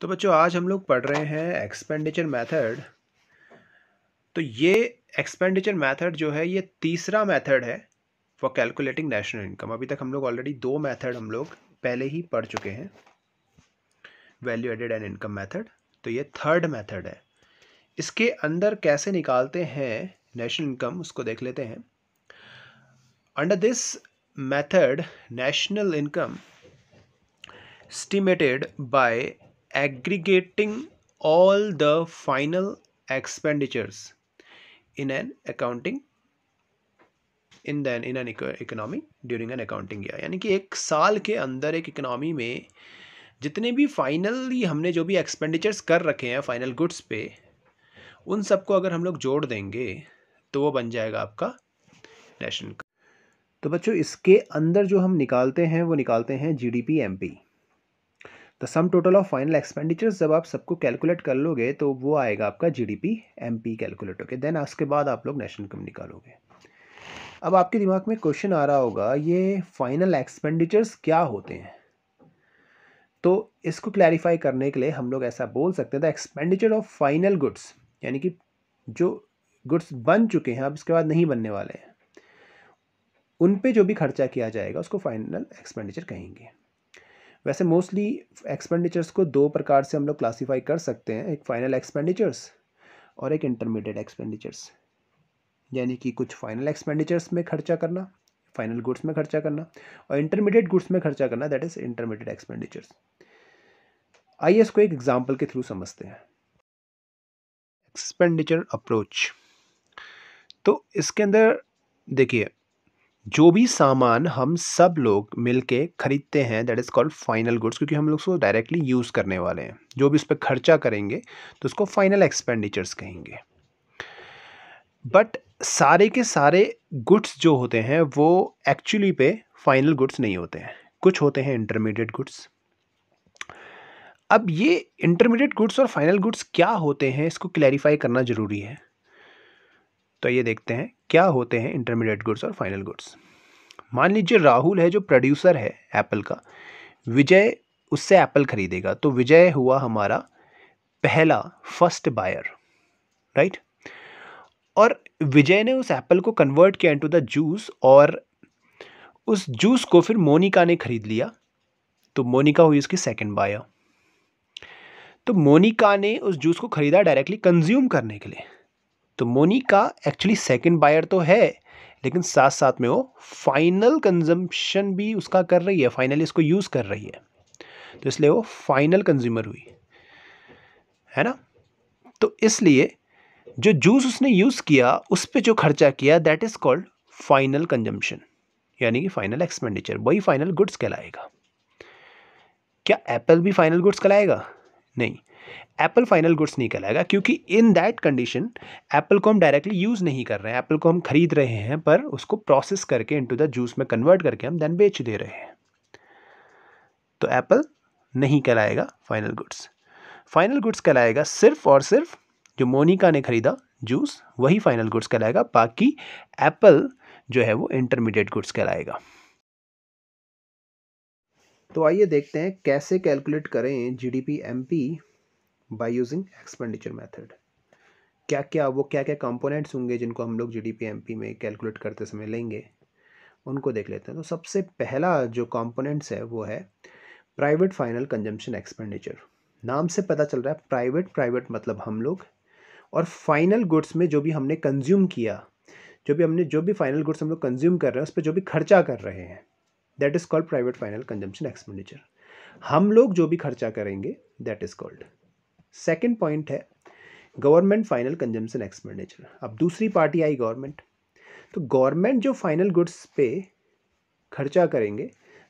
तो बच्चों आज हम लोग पढ़ रहे हैं एक्सपेंडिचर मेथड। तो ये एक्सपेंडिचर मेथड जो है ये तीसरा मेथड है फॉर कैलकुलेटिंग नेशनल इनकम। अभी तक हम लोग ऑलरेडी दो मेथड हम लोग पहले ही पढ़ चुके हैं, value added and income method. तो ये थर्ड मेथड है। इसके अंदर कैसे निकालते हैं नेशनल इनकम उसको देख लेते हैं। Under this method national income estimated by aggregating all the final expenditures in an economy during an accounting year। यानी कि एक साल के अंदर एक इकोनॉमी में जितने भी फाइनली हमने जो भी एक्सपेंडिचर्स कर रखे हैं फाइनल गुड्स पे, उन सबको अगर हम लोग जोड़ देंगे तो वो बन जाएगा आपका नेशनल इनकम। तो बच्चों इसके अंदर जो हम निकालते हैं वो निकालते हैं जीडीपी एमपी। तो sum total of final expenditures जब आप सबको कैलकुलेट कर लोगे तो वो आएगा आपका जीडीपी एमपी कैलकुलेट होके। देन उसके बाद आप लोग नेशनल इनकम निकालोगे। अब आपके दिमाग में क्वेश्चन आ रहा होगा ये फाइनल एक्सपेंडिचर्स क्या होते हैं। तो इसको क्लैरिफाई करने के लिए हम लोग ऐसा बोल सकते हैं the expenditure of final goods, यानी कि जो गुड्स बन चुके हैं अब इसके बाद नहीं बनने वाले हैं, उन पे जो भी खर्चा किया जाएगा उसको फाइनल एक्सपेंडिचर कहेंगे। वैसे मोस्टली एक्सपेंडिचर्स को दो प्रकार से हम लोग क्लासीफाई कर सकते हैं, एक फाइनल एक्सपेंडिचर्स और एक इंटरमीडिएट एक्सपेंडिचर्स। यानी कि कुछ फाइनल एक्सपेंडिचर्स में खर्चा करना, फाइनल गुड्स में खर्चा करना, और इंटरमीडिएट गुड्स में खर्चा करना, दैट इज इंटरमीडिएट एक्सपेंडिचर्स। आइए इसको एक एग्जाम्पल के थ्रू समझते हैं। Expenditure approach. तो इसके अंदर देखिए जो भी सामान हम सब लोग मिलके खरीदते हैं that is called final goods, क्योंकि हम लोग उसको डायरेक्टली यूज़ करने वाले हैं। जो भी उस पर खर्चा करेंगे तो उसको फाइनल एक्सपेंडिचर्स कहेंगे। बट सारे के सारे गुड्स जो होते हैं वो एक्चुअली पे फाइनल गुड्स नहीं होते हैं, कुछ होते हैं इंटरमीडिएट गुड्स। अब ये इंटरमीडिएट गुड्स और फाइनल गुड्स क्या होते हैं इसको क्लैरिफाई करना ज़रूरी है। तो ये देखते हैं क्या होते हैं इंटरमीडिएट गुड्स और फाइनल गुड्स। मान लीजिए राहुल है जो प्रोड्यूसर है एप्पल का, विजय उससे एप्पल खरीदेगा, तो विजय हुआ हमारा पहला फर्स्ट बायर, राइट। और विजय ने उस एप्पल को कन्वर्ट किया इनटू द जूस और उस जूस को फिर मोनिका ने खरीद लिया, तो मोनिका हुई उसकी सेकंड बायर। तो मोनिका ने उस जूस को खरीदा डायरेक्टली कंज्यूम करने के लिए, तो मोनिका एक्चुअली सेकंड बायर तो है लेकिन साथ साथ में वो फाइनल कंजम्पशन भी उसका कर रही है, फाइनली इसको यूज़ कर रही है, तो इसलिए वो फाइनल कंज्यूमर हुई, है ना। तो इसलिए जो जूस उसने यूज़ किया उस पर जो खर्चा किया that is called final consumption, यानी कि फाइनल एक्सपेंडिचर, वही फाइनल गुड्स कहलाएगा। क्या एप्पल भी फाइनल गुड्स कहलाएगा? नहीं, एप्पल फाइनल गुड्स नहीं कहलाएगा, क्योंकि इन दैट कंडीशन एप्पल को हम डायरेक्टली यूज़ नहीं कर रहे हैं, एप्पल को हम खरीद रहे हैं पर उसको प्रोसेस करके इनटू द जूस में कन्वर्ट करके हम देन बेच दे रहे हैं, तो एप्पल नहीं कहलाएगा फाइनल गुड्स। फाइनल गुड्स कहलाएगा सिर्फ और सिर्फ जो मोनिका ने खरीदा जूस, वही फाइनल गुड्स कहलाएगा। बाकी एप्पल जो है वो इंटरमीडिएट गुड्स कहलाएगा। तो आइए देखते हैं कैसे कैलकुलेट करें GDP MP by using expenditure method. क्या क्या कंपोनेंट्स होंगे जिनको हम लोग जीडीपी एमपी में कैलकुलेट करते समय लेंगे, उनको देख लेते हैं। तो सबसे पहला जो कंपोनेंट्स है वो है प्राइवेट फाइनल कंजम्पशन एक्सपेंडिचर। नाम से पता चल रहा है प्राइवेट मतलब हम लोग, और फाइनल गुड्स में जो भी हमने कंज्यूम किया, जो भी फाइनल गुड्स हम लोग कंज्यूम कर रहे हैं उस पर जो भी खर्चा कर रहे हैं that is called private final consumption expenditure. हम लोग जो भी खर्चा करेंगे that is called. Second point है गवर्नमेंट फाइनल कंजम्पशन एक्सपेंडिचर। अब दूसरी पार्टी आई गवर्नमेंट, तो गवर्नमेंट जो फाइनल गुड्स पे खर्चा करेंगे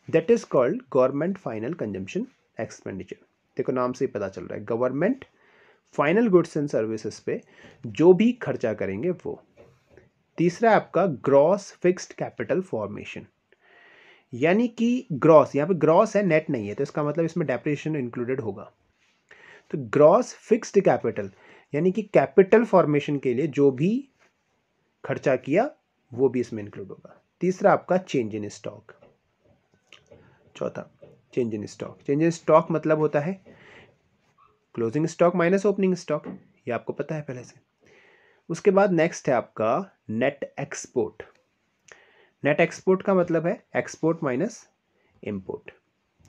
that is called government final consumption expenditure. देखो नाम से ही पता चल रहा है, government final goods and services पे जो भी खर्चा करेंगे वो। तीसरा आपका ग्रॉस फिक्स्ड कैपिटल फॉर्मेशन, यानी कि ग्रॉस, यहाँ पे ग्रॉस है नेट नहीं है, तो इसका मतलब इसमें डेप्रिसिएशन इंक्लूडेड होगा। तो ग्रॉस फिक्स्ड कैपिटल यानी कि कैपिटल फॉर्मेशन के लिए जो भी खर्चा किया वो भी इसमें इंक्लूड होगा। तीसरा आपका चेंज इन स्टॉक। चौथा change in stock. Change in stock मतलब होता है closing stock minus opening stock, ये आपको पता है पहले से। उसके बाद नेक्स्ट है आपका नेट एक्सपोर्ट। नेट एक्सपोर्ट का मतलब है एक्सपोर्ट माइनस इंपोर्ट।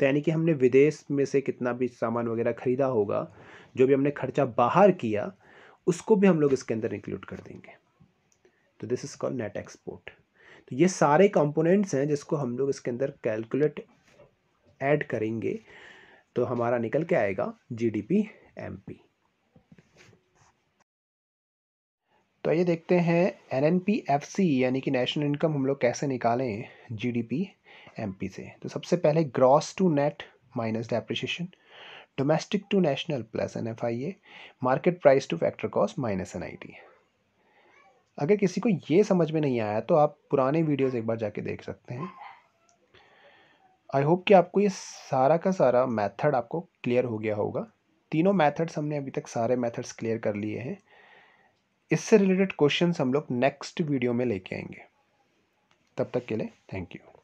तो यानी कि हमने विदेश में से कितना भी सामान वगैरह खरीदा होगा, जो भी हमने खर्चा बाहर किया, उसको भी हम लोग इसके अंदर इंक्लूड कर देंगे। तो this is called net export. तो ये सारे कंपोनेंट्स हैं जिसको हम लोग इसके अंदर कैलकुलेट ऐड करेंगे, तो हमारा निकल के आएगा जीडीपी एमपी। तो ये देखते हैं एनएनपीएफसी यानी कि नेशनल इनकम हम लोग कैसे निकालें जीडीपी एमपी से। तो सबसे पहले gross to net minus depreciation, domestic to national plus NFIA, market price to factor cost minus NIT. अगर किसी को ये समझ में नहीं आया तो आप पुराने वीडियोस एक बार जाके देख सकते हैं। आई होप कि आपको ये सारा का सारा मेथड आपको क्लियर हो गया होगा। तीनों मेथड्स हमने अभी तक सारे मेथड्स क्लियर कर लिए हैं। इससे रिलेटेड क्वेश्चंस हम लोग नेक्स्ट वीडियो में लेके आएंगे। तब तक के लिए थैंक यू।